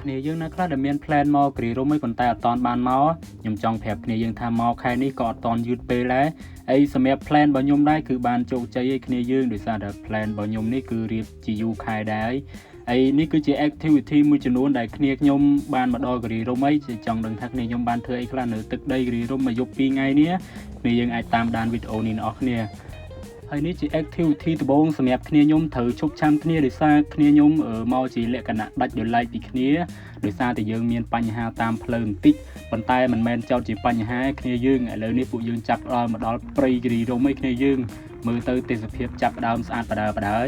គ្នាយើងណាខ្លះដែលមាន plan មកគ្រីរុំមិនប៉ុន្តែអត់តន់បានមកខ្ញុំចង់ប្រាប់គ្នាយើងថាមកខែនេះក៏អត់តន់យឺតពេលដែរហើយសម្រាប់ plan របស់ខ្ញុំដែរគឺបានជោគជ័យឲ្យគ្នាយើងដោយសារតែ plan របស់ខ្ញុំនេះគឺរៀបជាយូរខែដែរហើយនេះគឺជា activity មួយចំនួនដែលគ្នាខ្ញុំបានមកដល់គ្រីរុំអីចង់ដឹងថាគ្នាខ្ញុំបានធ្វើអីខ្លះនៅទឹកដីគ្រីរុំមកយប់2ថ្ងៃនេះគ្នាយើងអាចតាមដានវីដេអូនេះអ្នកគ្នាហើយនេះជា activity ដំបូងសម្រាប់គ្នាខ្ញុំត្រូវជប់ឆាំគ្នាដោយសារគ្នាខ្ញុំមកជាលក្ខណៈដាច់ដោយឡែកពីគ្នាដោយសារតែយើងមានបញ្ហាតាមផ្លូវបន្តិចប៉ុន្តែមិនមែនចោតជាបញ្ហាគ្នាយើងឥឡូវនេះពួកយើងចាប់មកដល់ព្រៃគ្រីរុំឯគ្នាយើងមើលទៅទេសភាពចាប់ដើមស្អាតបដាបដា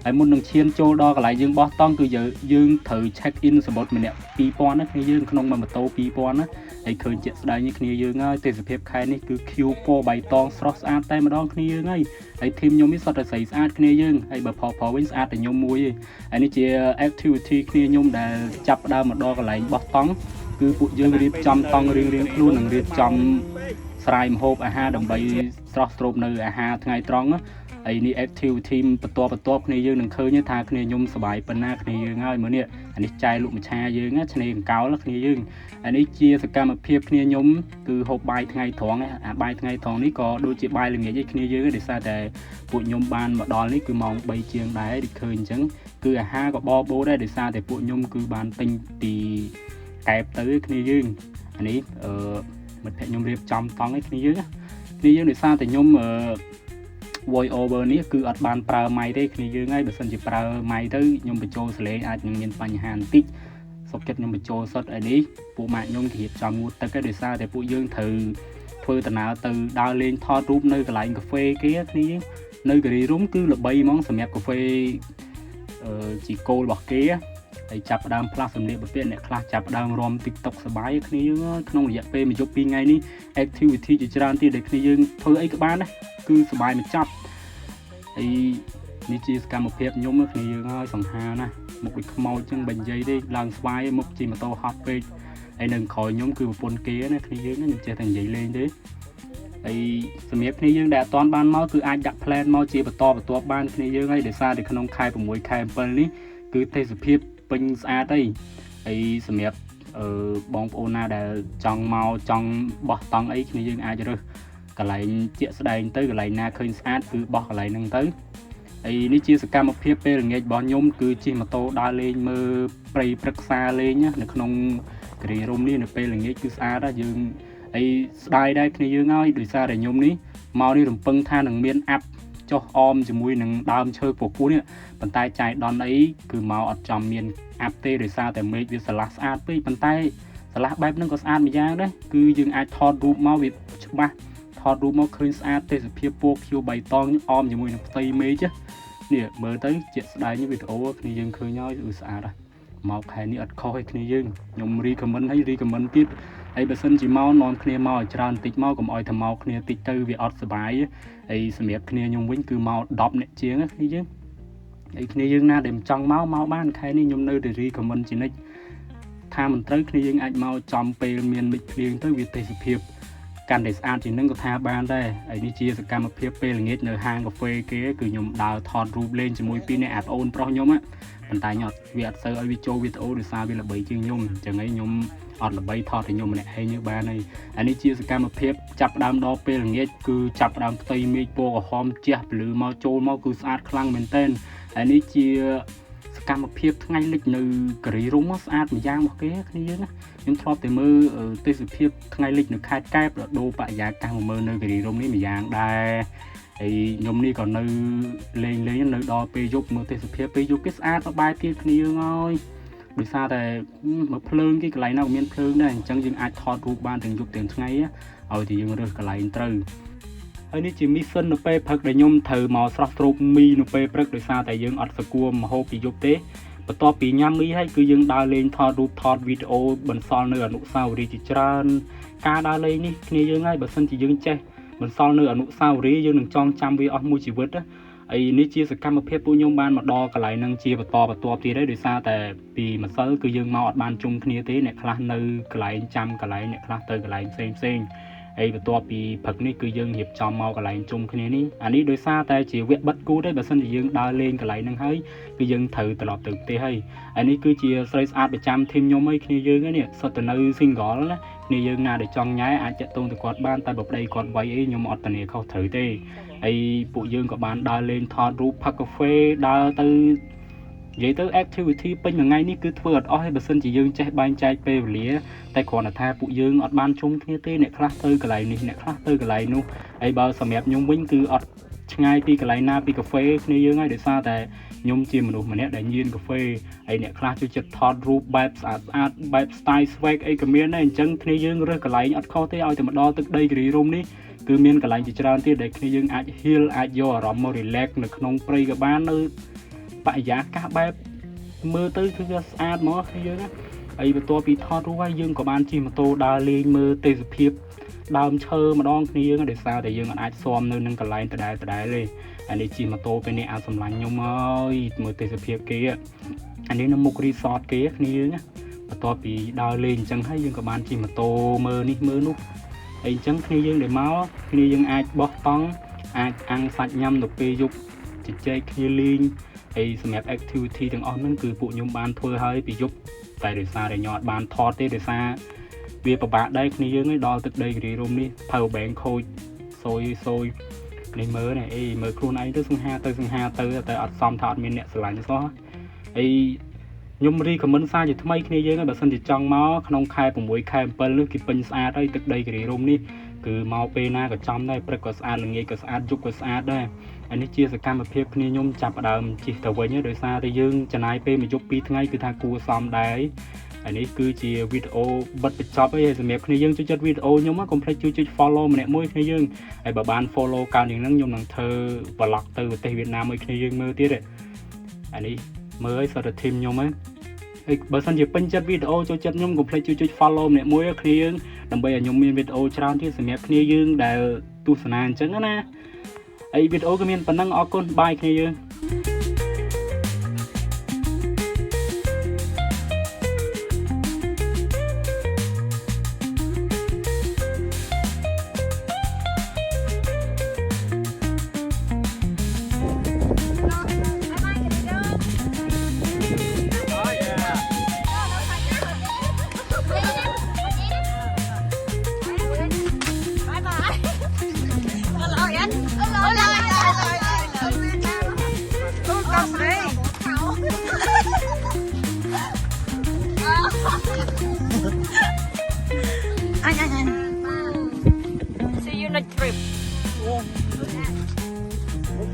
ហើយមុននឹងឈានចូលដល់កន្លែងយើងបោះតង់គឺយើងត្រូវ check in សម្បត្តិម្នាក់2000ណាគ្នាយើងក្នុងមួយម៉ូតូ2000ណាហើយឃើញជាក់ស្ដែងនេះគ្នាយើងហើយទេសភាពខែនេះគឺ Q ពណ៌បៃតងស្រស់ស្អាតតែម្ដងគ្នាយើងហើយធីមខ្ញុំនេះសុទ្ធតែស្រីស្អាតគ្នាយើងហើយបើផលវិញស្អាតតែខ្ញុំមួយឯងហើយនេះជា activity គ្នាខ្ញុំដែលចាប់ដើមមកដល់កន្លែងបោះតង់គឺពួកយើងរៀបចំតង់រៀងៗខ្លួននិងរៀបចំស្រាយម្ហូបអាហារដើម្បីស្រស់ស្រូបនៅអាហារថ្ងៃត្រង់ហើយនេះ activity បន្ទាប់គ្នាយើងនឹងឃើញថាគ្នាខ្ញុំសប្បាយប៉ុណ្ណាគ្នាយើងហើយមើលនេះអានេះចែលក់មច្ឆាយើងឆ្នេរកង្កោលគ្នាយើងអានេះជាសកម្មភាពគ្នាខ្ញុំគឺហូបបាយថ្ងៃត្រង់អាបាយថ្ងៃត្រង់នេះក៏ដូចជាបាយល្ងាចឯគ្នាយើងដោយសារតែពួកខ្ញុំបានមកដល់នេះគឺម៉ោង3ជាងដែរដូចឃើញអញ្ចឹងគឺអាហារក៏បបោដែរដោយសារតែពួកខ្ញុំគឺបានទិញពីកែបទៅគ្នាយើងអានេះមិត្តភក្តិខ្ញុំរៀបចំតង់ឯគ្នាយើងដោយសារតែខ្ញុំvoice over នេះគឺអត់បានប្រើម៉ៃទេគ្នាយើងហើយបើសិនជាប្រើម៉ៃទៅខ្ញុំបញ្ចូលសលេងអាចនឹងមានបញ្ហាបន្តិចសុខចិត្តខ្ញុំបញ្ចូលសុទ្ធឯនេះពួកម៉ាក់ខ្ញុំគេរៀបចំងូតទឹកឯដោយសារតែពួកយើងត្រូវធ្វើដំណើរទៅដើរលេងថតរូបនៅកន្លែងកាហ្វេគេគ្នាយើងនៅគ្រីរុំគឺល្បីហ្មងសម្រាប់កាហ្វេជីកូលរបស់គេហើយចាប់ដើមផ្លាស់សម្លៀកបំពាក់អ្នកខ្លះចាប់ដើមរំ TikTok សបាយគ្នាយើងក្នុងរយៈពេលមួយយប់2ថ្ងៃនេះ activity ជាច្រើនទៀតដែលគ្នាយើងធ្វើអីក៏បានដែរគឺសបាយមិនចាប់ហើយនេះជាសកម្មភាពខ្ញុំគ្នាយើងហើយសង្ហាណាមុខដូចខ្មោចចឹងបើនិយាយទេឡើងស្វាយមុខជិះម៉ូតូហត់ពេកហើយនៅក្រោយខ្ញុំគឺប្រពន្ធគេណាគ្នាយើងខ្ញុំចេះតែនិយាយលេងទេហើយសម្រាប់គ្នាយើងដែលអត់ទាន់បានមកគឺអាចដាក់ plan មកជាបន្តបន្ទាប់បានគ្នាយើងហើយដោយសារតែក្នុងខែ6ខែ7នេះគឺទេសភាពពេញស្អាតហើយសម្រាប់បងប្អូនណាដែលចង់មកចង់បោះតង់អីគ្នាយើងអាចរើសកន្លែងជាក់ស្ដែងទៅកន្លែងណាឃើញស្អាតគឺបោះកន្លែងហ្នឹងទៅហើយនេះជាសកម្មភាពពេលល្ងាចរបស់ខ្ញុំគឺជិះម៉ូតូដើរលេងមើលព្រៃព្រឹក្សាលេងនៅក្នុងគ្រីរុំនេះនៅពេលល្ងាចគឺស្អាតដែរយើងហើយស្ដាយដែរគ្នាយើងហើយដោយសារតែខ្ញុំនេះមកនេះរំពឹងថានឹងមានអាប់ចុះអមជាមួយនឹងដើមឈើពពោះនេះប៉ុន្តែចាយដនអីគឺមកអត់ចំមានអាប់ទេដោយសារតែមេឃវាស្រឡះស្អាតពេកប៉ុន្តែស្រឡះបែបហ្នឹងក៏ស្អាតម្យ៉ាងដែរគឺយើងអាចថតរូបមកវាច្បាស់ថតរូបមកឃើញស្អាតទេសភាពពណ៌ខៀវបៃតងអមជាមួយនឹងផ្ទៃមេឃនេះមើលទៅជាក់ស្ដែងវីដេអូគ្នាយើងឃើញហើយគឺស្អាតមកខែនេះអត់ខុសឯគ្នាយើងខ្ញុំ recommend ទៀតហើយបើសិនជាមកនាំគ្នាមកឲ្យច្រើនតិចមកកុំឲ្យតែមកគ្នាតិចទៅវាអត់សុបាយហើយសម្រាប់គ្នាខ្ញុំវិញគឺមក10នាក់ជាងគ្នាយើងហើយគ្នាយើងណាដែលមិនចង់មកបានខែនេះខ្ញុំនៅតែ recommend ជានិច្ចថាមិនត្រូវគ្នាយើងអាចមកចំពេលមានមេឃភ្លៀងទៅវាទេសភាពកាន់តែស្អាតជាងនឹងក៏ថាបានដែរហើយនេះជាសកម្មភាពពេលល្ងាចនៅហាងកាហ្វេគេគឺខ្ញុំដើរថតរូបលេងជាមួយពីរនាក់អាប្អូនប្រុសខ្ញុំប៉ុន្តែខ្ញុំវាអត់សូវឲ្យវាចូលវីដេអូដោយសារវាល្បីជាងខ្ញុំអញ្ចឹងហើយខ្ញុំអត់ល្បីថតតែខ្ញុំម្នាក់ឯងបានហើយអានេះជាសកម្មភាពចាប់ដើមដល់ពេលល្ងាចគឺចាប់ដើមផ្ទៃមេឃពណ៌ក្រហមជះពលឺមកចូលមកគឺស្អាតខ្លាំងមែនទែនហើយនេះជាសកម្មភាពថ្ងៃលិចនៅគ្រីរុំស្អាតម្យ៉ាងរបស់គេគ្នាយើងខ្ញុំធ្លាប់តែមើលទេសភាពថ្ងៃលិចនៅខេត្តកែបដូរបរិយាកាសមកមើលនៅគ្រីរុំនេះម្យ៉ាងដែរហើយខ្ញុំនេះក៏នៅលេងនៅដល់ពេលយប់មើលទេសភាពពេលយប់គេស្អាតបែបទៀតគ្នាយើងហើយដោយសារតែមើលភ្លើងគេកន្លែងណាក៏មានភ្លើងដែរអញ្ចឹងយើងអាចថតរូបបានទាំងយប់ទាំងថ្ងៃឲ្យតែយើងរើសកន្លែងត្រូវហើយនេះជា mission នៅពេលព្រឹកដែលខ្ញុំត្រូវមកស្រស់ស្រូបមីនៅពេលព្រឹកដោយសារតែយើងអត់ស្គាល់ម្ហូបពីយប់ទេបន្ទាប់ពីញ៉ាំមីហើយគឺយើងដើរលេងថតរូបថតវីដេអូបន្សល់នៅអនុស្សាវរីយ៍ជាច្រើនការដើរលេងនេះគ្នាយើងហើយបើសិនជាយើងចេះបន្សល់នៅអនុស្សាវរីយ៍យើងនឹងចងចាំវាអស់មួយជីវិតហើយនេះជាសកម្មភាពពួកខ្ញុំបានមកដល់កន្លែងហ្នឹងជាបន្តបន្ទាប់ទៀតហើយដោយសារតែពីម្សិលគឺយើងមកអត់បានជុំគ្នាទេអ្នកខ្លះនៅកន្លែងចាំកន្លែងអ្នកខ្លះទៅកន្លែងផ្សេង ấyបន្ទាប់ពីព្រឹកនេះគឺយើងរៀបចំមកកន្លែងជុំគ្នានេះអានេះដោយសារតែជាវគ្គបិទគូទេបើសិនជាយើងដើរលេងកន្លែងហ្នឹងហើយគឺយើងត្រូវត្រឡប់ទៅផ្ទះហើយអានេះគឺជាស្រីស្អាតប្រចាំធីមខ្ញុំហើយគ្នាយើងនេះសុទ្ធតែនៅ single ណាគ្នាយើងណាដែលចង់ញ៉ែអាចតាក់ទងទៅគាត់បានតែបើប្តីគាត់វាយអីខ្ញុំអត់ធានាខុសត្រូវទេហើយពួកយើងក៏បានដើរលេងថតរូបផឹកកាហ្វេដើរទៅនិយាយទៅ activity ពេញមួយថ្ងៃនេះគឺធ្វើអត់អស់ទេបើសិនជាយើងចេះបែងចែកពេលវេលាតែគ្រាន់តែថាពួកយើងអត់បានជុំគ្នាទេអ្នកខ្លះទៅកន្លែងនេះអ្នកខ្លះទៅកន្លែងនោះហើយបើសម្រាប់ខ្ញុំវិញគឺអត់ឆ្ងាយពីកន្លែងណាពីកាហ្វេគ្នាយើងហើយដោយសារតែខ្ញុំជាមនុស្សម្នាក់ដែលញៀនកាហ្វេហើយអ្នកខ្លះចូលចិត្តថតរូបបែបស្អាតបែប style swag អីក៏មានដែរអញ្ចឹងគ្នាយើងរើសកន្លែងអត់ខុសទេឲ្យតែមកដល់ទឹកដីគិរីរម្យនេះគឺមានកន្លែងជាច្រើនទៀតដែលគ្នាយើងអាច heal អាចយកអារម្មណ៍មក relax នៅក្នុងព្រៃក៏បាននៅបរិយាកាសបែបមើលទៅគឺវាស្អាតហ្មងគ្នាយើងណាហើយបន្ទាប់ពីថតរូបហើយយើងក៏បានជិះម៉ូតូដើរលេងមើលទេសភាពដើមឈើម្ដងគ្នាយើងដោយសារតែយើងអាចស៊ាំនៅនឹងកន្លែងដដែលទេអានេះជិះម៉ូតូពេលនេះអាចសម្លាញ់ខ្ញុំហើយមើលទេសភាពគេអានេះនៅមុខ resort គេគ្នាយើងណាបន្ទាប់ពីដើរលេងអញ្ចឹងហើយយើងក៏បានជិះម៉ូតូមើលនេះមើលនោះហើយអញ្ចឹងគ្នាយើងដែលមកគ្នាយើងអាចបោះតង់អាចអាំងសាច់ញ៉ាំនៅពេលយប់ជជែកគ្នាលេងហើយសម្រាប់ activity ទាំងអស់ហ្នឹងគឺពួកខ្ញុំបានធ្វើឲ្យពីយប់តែដោយសារតែខ្ញុំអត់បានថតទេដោយសារវាពិបាកដែរគ្នាយើងឯងដល់ទឹកដីគិរីរម្យនេះ power bank ខូចសូយនេះមើលនេះអីមើលខ្លួនឯងទៅសង្ហាទៅតែអត់សមថាអត់មានអ្នកស្រឡាញ់សោះហើយខ្ញុំរីខមមិនសារជាថ្មីគ្នាយើងហើយបើសិនជាចង់មកក្នុងខែ6ខែ7នេះគេពេញស្អាតហើយទឹកដីគិរីរម្យនេះគឺមកពេលណាក៏ចំដែរព្រឹកក៏ស្អាតល្ងាចក៏ស្អាតយប់ក៏ស្អាតដែរអានេះជាសកម្មភាពគ្នាខ្ញុំចាប់ផ្ដើមជិះទៅវិញដោយសារតែយើងចំណាយពេលមួយយប់2ថ្ងៃគឺថាគួរសមដែរអានេះគឺជាវីដេអូបិទបញ្ចប់ហើយសម្រាប់គ្នាយើងជួយចុចវីដេអូខ្ញុំកុំភ្លេចជួយ follow ម្នាក់មួយគ្នាយើងហើយបើបាន follow កើនយ៉ាងហ្នឹងខ្ញុំនឹងធ្វើ vlog ទៅប្រទេសវៀតណាមមួយគ្នាយើងមើលទៀតអានេះមើលឲ្យសតធីមខ្ញុំហ្នឹងហើយបើសិនជាពេញចិត្តវីដេអូចូលចិត្តខ្ញុំកុំភ្លេចជួយចុច follow ម្នាក់មួយគ្នាយើងដើម្បីឲ្យខ្ញុំមានវីដេអូច្រើនទៀតសម្រាប់គ្នាយើងដែលទស្សនាអញ្ចឹងណាហើយវីដេអូក៏មានប៉ុណ្ណឹងអរគុណបាយគ្នាយើង